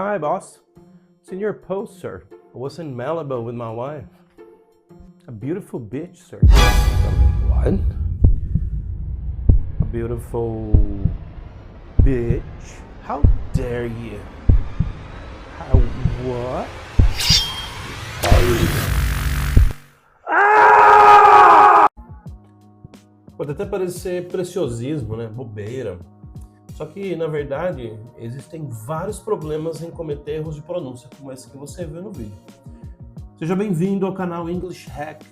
Hi, boss. Seen your post, sir. I was in Malibu with my wife. A beautiful beach, sir. What? A beautiful bitch? How dare you? How what? Pode até parecer preciosismo, né? Bobeira. Só que, na verdade, existem vários problemas em cometer erros de pronúncia, como esse que você viu no vídeo. Seja bem-vindo ao canal English Hack.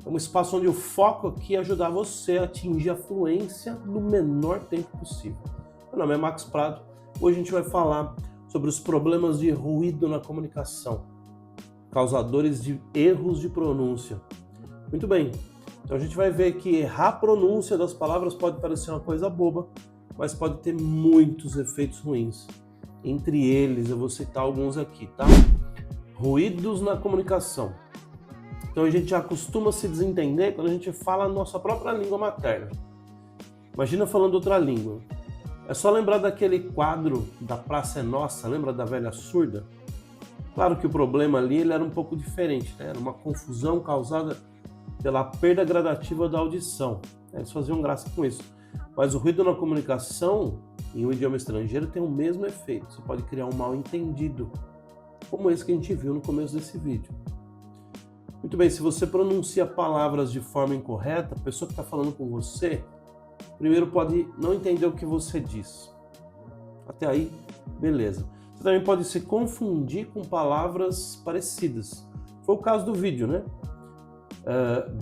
É um espaço onde o foco aqui é ajudar você a atingir a fluência no menor tempo possível. Meu nome é Max Prado. Hoje a gente vai falar sobre os problemas de ruído na comunicação, causadores de erros de pronúncia. Muito bem, então a gente vai ver que errar a pronúncia das palavras pode parecer uma coisa boba, mas pode ter muitos efeitos ruins. Entre eles, eu vou citar alguns aqui, tá? Ruídos na comunicação. Então a gente já costuma se desentender quando a gente fala a nossa própria língua materna. Imagina falando outra língua. É só lembrar daquele quadro da Praça é Nossa, lembra da velha surda? Claro que o problema ali ele era um pouco diferente, né? Era uma confusão causada pela perda gradativa da audição. Eles faziam graça com isso. Mas o ruído na comunicação, em um idioma estrangeiro, tem o mesmo efeito. Você pode criar um mal-entendido, como esse que a gente viu no começo desse vídeo. Muito bem, se você pronuncia palavras de forma incorreta, a pessoa que está falando com você, primeiro pode não entender o que você diz. Até aí, beleza. Você também pode se confundir com palavras parecidas. Foi o caso do vídeo, né?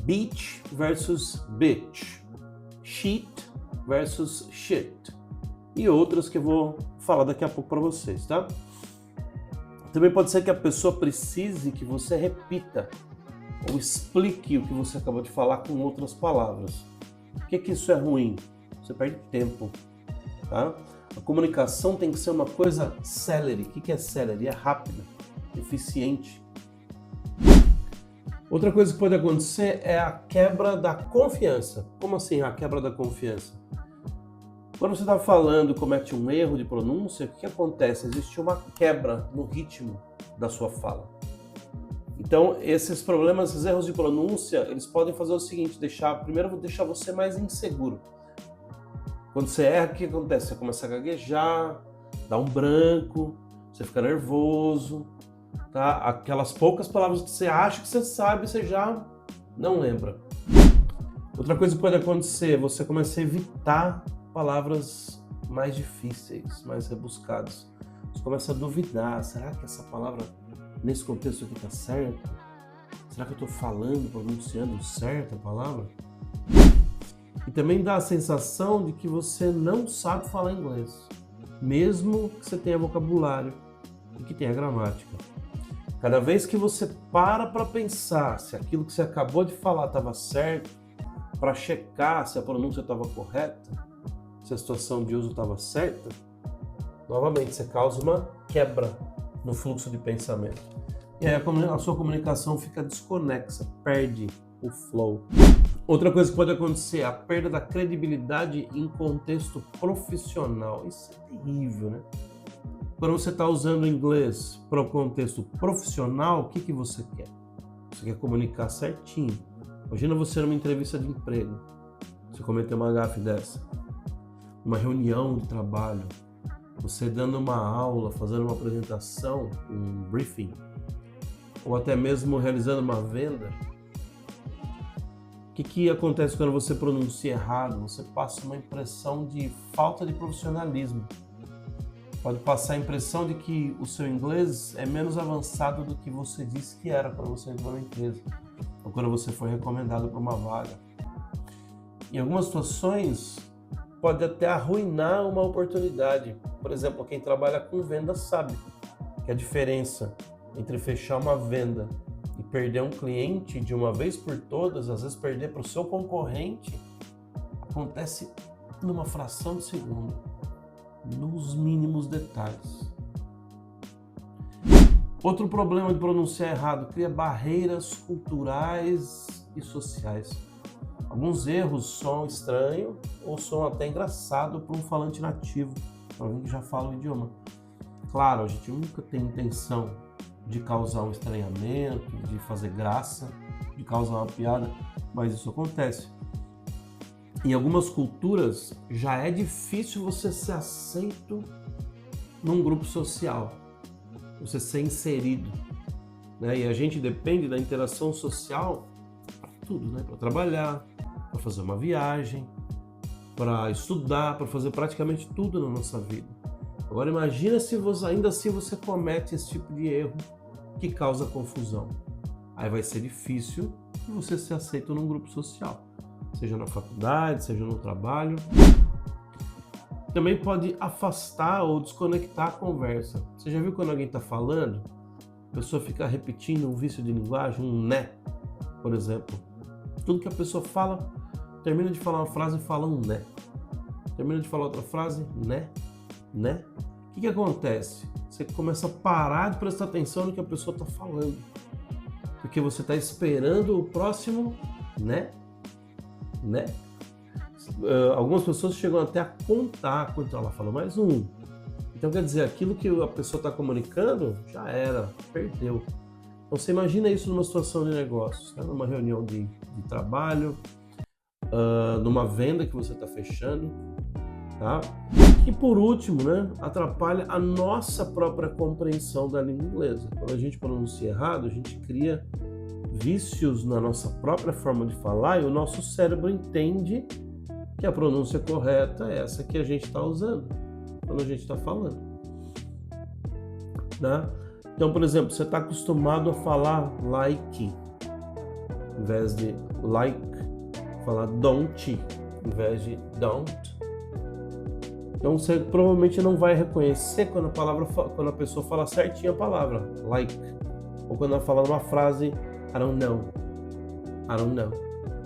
Beach versus bitch. Sheet versus shit. E outras que eu vou falar daqui a pouco para vocês, tá? Também pode ser que a pessoa precise que você repita ou explique o que você acabou de falar com outras palavras. Por que isso é ruim? Você perde tempo, tá? A comunicação tem que ser uma coisa célere. O que é célere? É rápida, eficiente. Outra coisa que pode acontecer é a quebra da confiança. Como assim a quebra da confiança? Quando você está falando e comete um erro de pronúncia, o que acontece? Existe uma quebra no ritmo da sua fala. Então, esses problemas, esses erros de pronúncia, eles podem fazer o seguinte, primeiro vou deixar você mais inseguro. Quando você erra, o que acontece? Você começa a gaguejar, dá um branco, você fica nervoso, tá? Aquelas poucas palavras que você acha que você sabe, você já não lembra. Outra coisa que pode acontecer, você começa a evitar palavras mais difíceis, mais rebuscadas. Você começa a duvidar, será que essa palavra nesse contexto aqui está certa? Será que eu estou falando, pronunciando certa a palavra? E também dá a sensação de que você não sabe falar inglês, mesmo que você tenha vocabulário e que tenha gramática. Cada vez que você para pensar se aquilo que você acabou de falar estava certo, para checar se a pronúncia estava correta, se a situação de uso estava certa, novamente você causa uma quebra no fluxo de pensamento. E aí a sua comunicação fica desconexa, perde o flow. Outra coisa que pode acontecer é a perda da credibilidade em contexto profissional. Isso é terrível, né? Quando você está usando o inglês para o contexto profissional, o que você quer? Você quer comunicar certinho. Imagina você numa entrevista de emprego, você cometer uma gafe dessa. Uma reunião de trabalho, você dando uma aula, fazendo uma apresentação, um briefing, ou até mesmo realizando uma venda. O que acontece quando você pronuncia errado? Você passa uma impressão de falta de profissionalismo. Pode passar a impressão de que o seu inglês é menos avançado do que você disse que era quando você entrou na empresa, ou quando você foi recomendado para uma vaga. Em algumas situações, pode até arruinar uma oportunidade. Por exemplo, quem trabalha com venda sabe que a diferença entre fechar uma venda e perder um cliente de uma vez por todas, às vezes perder para o seu concorrente, acontece numa fração de segundo, nos mínimos detalhes. Outro problema de pronunciar errado cria barreiras culturais e sociais. Alguns erros soam estranho ou soam até engraçado para um falante nativo, para alguém que já fala o idioma. Claro, a gente nunca tem intenção de causar um estranhamento, de fazer graça, de causar uma piada, mas isso acontece. Em algumas culturas já é difícil você ser aceito num grupo social, você ser inserido, né? E a gente depende da interação social para tudo, né? Para trabalhar, para fazer uma viagem, para estudar, para fazer praticamente tudo na nossa vida. Agora imagina se você, ainda assim você comete esse tipo de erro que causa confusão. Aí vai ser difícil você ser aceito num grupo social, seja na faculdade, seja no trabalho. Também pode afastar ou desconectar a conversa. Você já viu quando alguém está falando, a pessoa fica repetindo um vício de linguagem, um né, por exemplo. Tudo que a pessoa fala, termina de falar uma frase e fala um né. Termina de falar outra frase, né. O que acontece? Você começa a parar de prestar atenção no que a pessoa está falando. Porque você está esperando o próximo né. Algumas pessoas chegam até a contar quando ela fala mais um. Então quer dizer, aquilo que a pessoa está comunicando já era, perdeu. Então você imagina isso numa situação de negócios, né? Numa reunião de trabalho, numa venda que você está fechando, tá? E por último, né, atrapalha a nossa própria compreensão da língua inglesa. Quando a gente pronuncia errado, a gente cria vícios na nossa própria forma de falar e o nosso cérebro entende que a pronúncia correta é essa que a gente está usando quando a gente está falando, né? Então, por exemplo, você está acostumado a falar like em vez de like, falar don't em vez de don't. Então você provavelmente não vai reconhecer quando a pessoa fala certinho a palavra like, ou quando ela fala uma frase I don't know.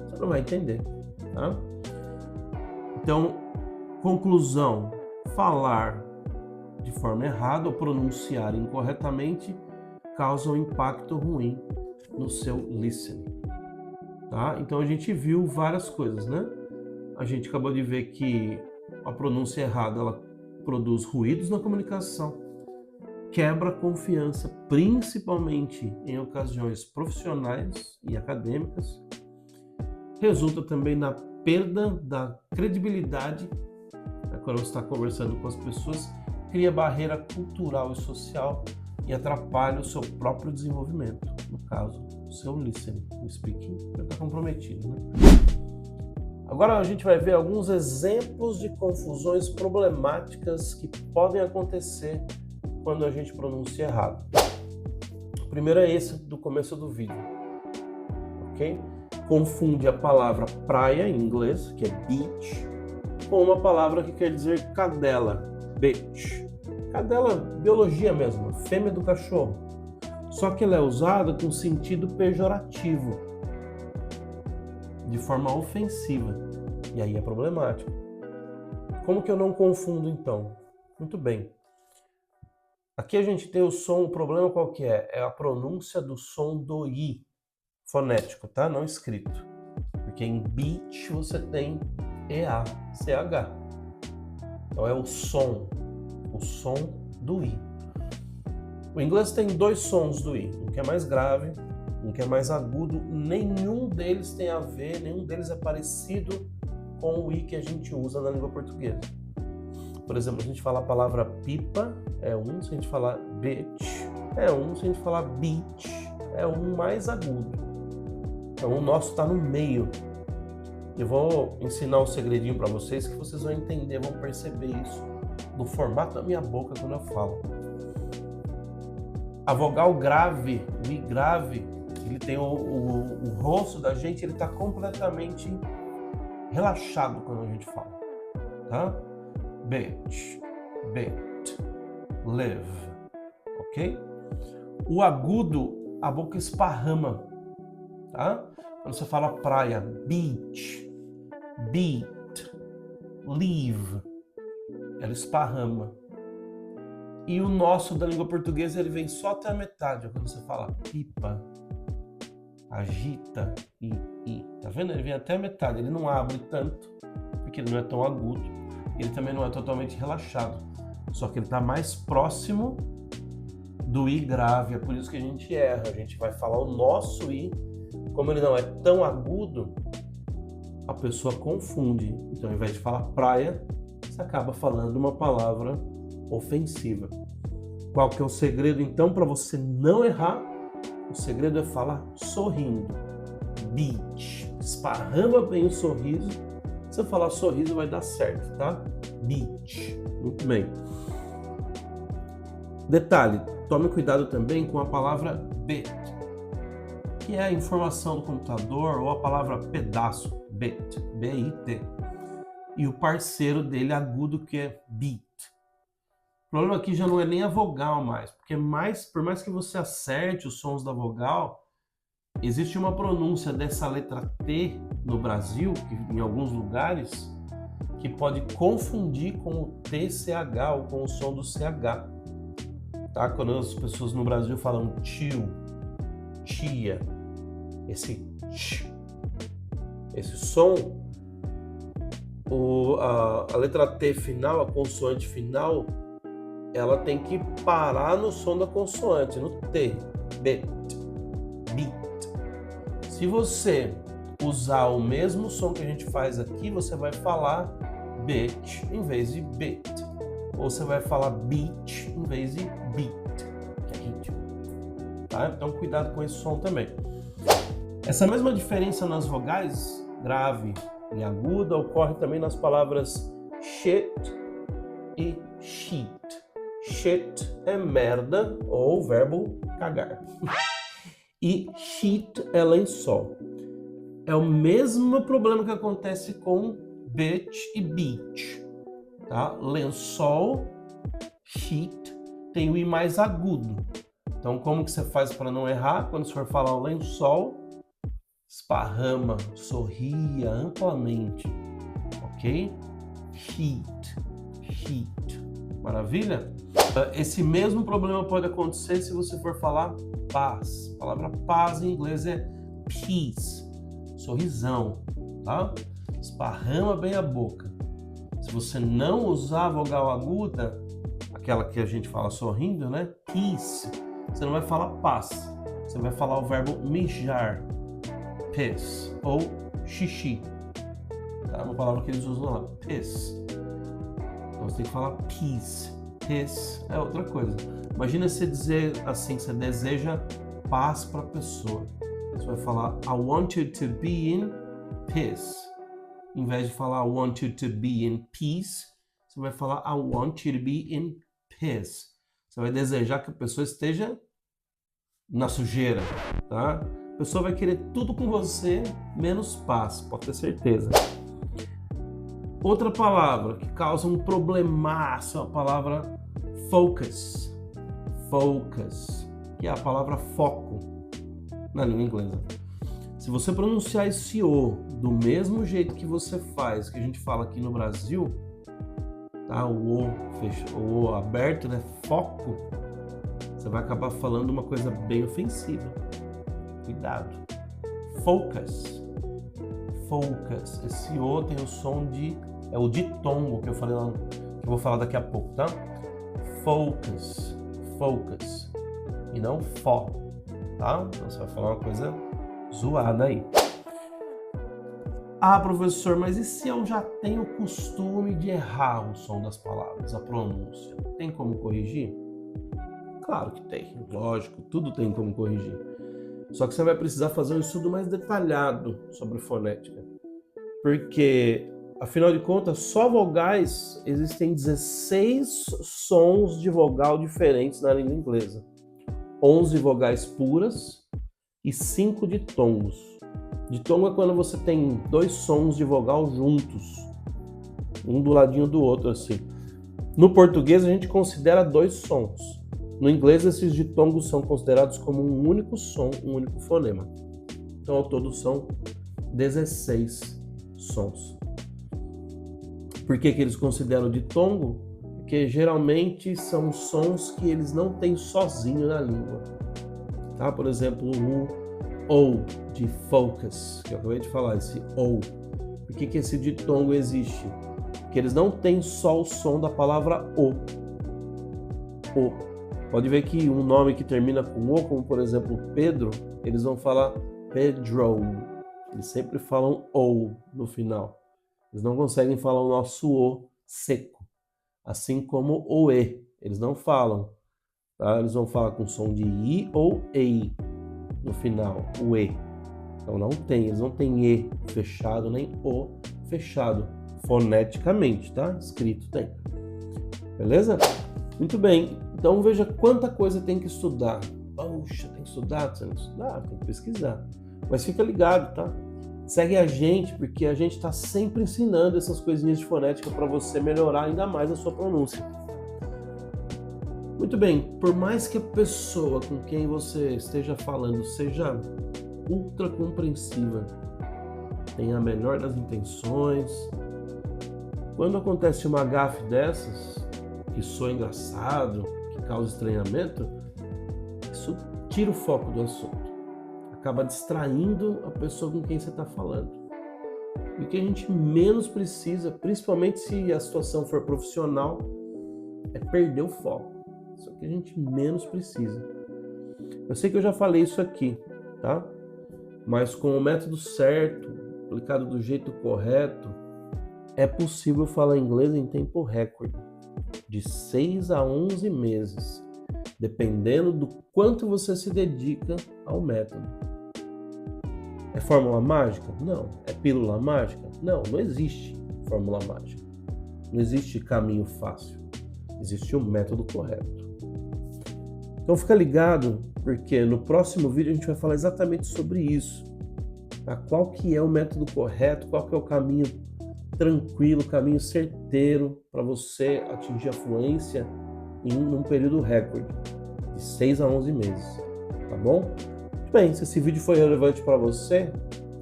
Você não vai entender, tá? Então, conclusão, falar de forma errada ou pronunciar incorretamente causa um impacto ruim no seu listening, tá? Então a gente viu várias coisas, né? A gente acabou de ver que a pronúncia errada, ela produz ruídos na comunicação, quebra a confiança, principalmente em ocasiões profissionais e acadêmicas, resulta também na perda da credibilidade, quando você está conversando com as pessoas, cria barreira cultural e social e atrapalha o seu próprio desenvolvimento, no caso, o seu listening, o speaking, já está comprometido, né? Agora a gente vai ver alguns exemplos de confusões problemáticas que podem acontecer quando a gente pronuncia errado. O primeiro é esse do começo do vídeo, ok? Confunde a palavra praia em inglês, que é beach, com uma palavra que quer dizer cadela, bitch. Cadela, biologia mesmo, fêmea do cachorro. Só que ela é usada com sentido pejorativo, de forma ofensiva. E aí é problemático. Como que eu não confundo então? Muito bem. Aqui a gente tem o som, o problema qual que é? É a pronúncia do som do I, fonético, tá? Não escrito. Porque em beach você tem EA, CH. Então é o som do I. O inglês tem dois sons do I, um que é mais grave, um que é mais agudo. Nenhum deles tem a ver, nenhum deles é parecido com o I que a gente usa na língua portuguesa. Por exemplo, se a gente falar a palavra pipa, é um. Se a gente falar bitch, é um. Se a gente falar beach, é um mais agudo. Então o nosso está no meio. Eu vou ensinar um segredinho para vocês que vocês vão entender, vão perceber isso no formato da minha boca quando eu falo. A vogal grave, o I grave, ele tem o rosto da gente, ele está completamente relaxado quando a gente fala, tá? Bitch, bit, live, ok? O agudo, a boca esparrama, tá? Quando você fala praia, beach, beat, leave, ela esparrama. E o nosso da língua portuguesa, ele vem só até a metade, quando você fala pipa, agita, e, tá vendo? Ele vem até a metade, ele não abre tanto, porque ele não é tão agudo, ele também não é totalmente relaxado. só que ele está mais próximo do I grave, é por isso que a gente erra. A gente vai falar o nosso I, como ele não é tão agudo, a pessoa confunde. Então, ao invés de falar praia, você acaba falando uma palavra ofensiva. Qual que é o segredo, então, para você não errar? O segredo é falar sorrindo. Beach. Esparrama bem o sorriso. Se você falar sorriso, vai dar certo, tá? Beach. Muito bem. Detalhe, tome cuidado também com a palavra bit, que é a informação do computador, ou a palavra pedaço, bit, B-I-T. E o parceiro dele agudo, que é beat. O problema aqui já não é nem a vogal mais, porque por mais que você acerte os sons da vogal, existe uma pronúncia dessa letra T no Brasil, que, em alguns lugares, que pode confundir com o TCH ou com o som do CH. Tá? Quando as pessoas no Brasil falam tio, tia, esse som, a letra T final, a consoante final, ela tem que parar no som da consoante, no T, bit, beat. Se você usar o mesmo som que a gente faz aqui, você vai falar bit em vez de bit. Ou você vai falar beat em vez de beat, que é ritmo. Tá? Então cuidado com esse som também. Essa mesma diferença nas vogais, grave e aguda, ocorre também nas palavras shit e sheet. Shit é merda, ou o verbo cagar. E sheet é lençol. É o mesmo problema que acontece com bitch e beach. Tá? Lençol, sheet, tem o I mais agudo. Então, como que você faz para não errar? Quando você for falar o lençol, esparrama, sorria amplamente. Ok? Sheet, sheet. Maravilha? Esse mesmo problema pode acontecer se você for falar paz. A palavra paz em inglês é peace. Sorrisão, tá? Esparrama bem a boca. Se você não usar a vogal aguda, aquela que a gente fala sorrindo, né? Peace. Você não vai falar paz. Você vai falar o verbo mijar. Piss. Ou xixi. Tá? Uma palavra que eles usam lá. Piss. Então você tem que falar peace. Piss é outra coisa. Imagina você dizer assim, você deseja paz para a pessoa. Você vai falar I want you to be in peace. Em vez de falar I want you to be in peace, você vai falar I want you to be in peace. Você vai desejar que a pessoa esteja na sujeira, tá? A pessoa vai querer tudo com você, menos paz, pode ter certeza. Outra palavra que causa um problemaço é a palavra focus. Focus, que é a palavra foco na língua inglesa. Se você pronunciar esse O do mesmo jeito que você faz, que a gente fala aqui no Brasil, tá? O O aberto, né? Foco, você vai acabar falando uma coisa bem ofensiva. Cuidado. Focus. Focus. Esse O tem o som de... é o ditongo que eu falei lá, que eu vou falar daqui a pouco, tá? Focus. Focus. E não fó, tá? Então você vai falar uma coisa zoada aí. Ah, professor, mas e se eu já tenho o costume de errar o som das palavras, a pronúncia? Tem como corrigir? Claro que tem, lógico, tudo tem como corrigir. Só que você vai precisar fazer um estudo mais detalhado sobre fonética. Porque, afinal de contas, só vogais, existem 16 sons de vogal diferentes na língua inglesa. 11 vogais puras e 5 ditongos. Ditongo é quando você tem dois sons de vogal juntos, um do ladinho do outro, assim. No português, a gente considera dois sons. No inglês, esses ditongos são considerados como um único som, um único fonema. Então, ao todo, são 16 sons. Por que eles consideram ditongo? Porque geralmente são sons que eles não têm sozinho na língua. Tá? Por exemplo, o ou de focus, que eu acabei de falar, esse ou. Por que esse ditongo existe? Porque eles não têm só o som da palavra o. O. Pode ver que um nome que termina com O, como por exemplo Pedro, eles vão falar Pedro. Eles sempre falam O no final. Eles não conseguem falar o nosso O seco. Assim como o E. Eles não falam. Tá? Eles vão falar com som de I ou EI no final, o E. Então não tem, eles não têm E fechado nem O fechado. Foneticamente, tá? Escrito tem. Beleza? Muito bem. Então veja quanta coisa tem que estudar. Poxa, tem que estudar? Tem que estudar, tem que pesquisar. Mas fica ligado, tá? Segue a gente, porque a gente está sempre ensinando essas coisinhas de fonética para você melhorar ainda mais a sua pronúncia. Muito bem, por mais que a pessoa com quem você esteja falando seja ultra compreensiva, tenha a melhor das intenções, quando acontece uma gafe dessas, que soa engraçado, que causa estranhamento, isso tira o foco do assunto. Acaba distraindo a pessoa com quem você está falando. E o que a gente menos precisa, principalmente se a situação for profissional, é perder o foco. Isso é o que a gente menos precisa. Eu sei que eu já falei isso aqui, tá? Mas com o método certo, aplicado do jeito correto, é possível falar inglês em tempo recorde, de 6 a 11 meses, dependendo do quanto você se dedica ao método. É fórmula mágica? Não. É pílula mágica? Não, não existe fórmula mágica. Não existe caminho fácil. Existe o método correto. Então fica ligado, porque no próximo vídeo a gente vai falar exatamente sobre isso. Tá? Qual que é o método correto, qual que é o caminho tranquilo, o caminho certeiro para você atingir a fluência em um período recorde, de 6 a 11 meses. Tá bom? Muito bem, se esse vídeo foi relevante para você,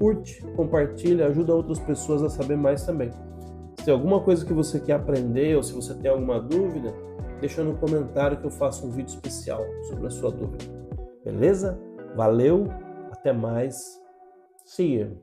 curte, compartilha, ajuda outras pessoas a saber mais também. Se tem alguma coisa que você quer aprender ou se você tem alguma dúvida, deixa no comentário que eu faço um vídeo especial sobre a sua dúvida. Beleza? Valeu, até mais. See you.